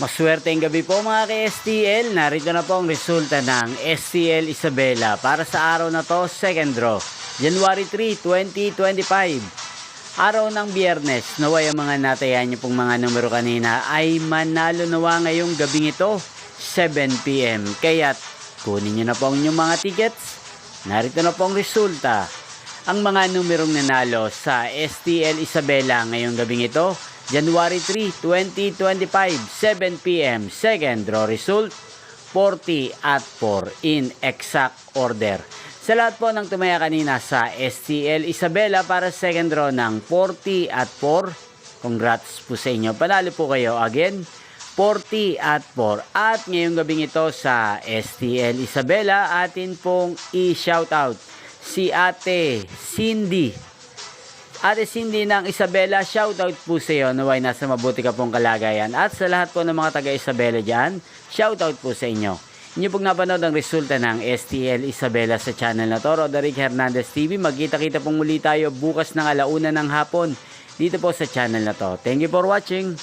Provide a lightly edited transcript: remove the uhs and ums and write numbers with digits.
Maswerteng gabi po mga ka-STL. Narito na po ang resulta ng STL Isabela para sa araw na to, second draw. January 3, 2025. Araw ng Biyernes. Naway ang mga natayan niyo pong mga numero kanina ay manalo nawa ngayong gabing ito, 7 PM. Kaya't kunin niyo na po ang inyong mga tickets. Narito na po ang resulta. Ang mga numerong nanalo sa STL Isabela ngayong gabing ito, January 3, 2025, 7 PM. Second draw result, 40 at 4 in exact order. Sa lahat po ng tumaya kanina sa STL Isabela para second draw ng 40 at 4, congrats po sa inyo. Panalo po kayo again, 40 at 4. At ngayong gabing ito sa STL Isabela, atin pong i-shoutout si Ate Cindy. Ate Cindy ng Isabela, shoutout po sa iyo. Naway nasa mabuti ka pong kalagayan. At sa lahat po ng mga taga Isabela dyan, shoutout po sa inyo. Inyo pong napanood ang resulta ng STL Isabela sa channel na to, Roderick Hernandez TV. Magkita-kita pong muli tayo bukas ng 1:00 ng hapon dito po sa channel na to. Thank you for watching.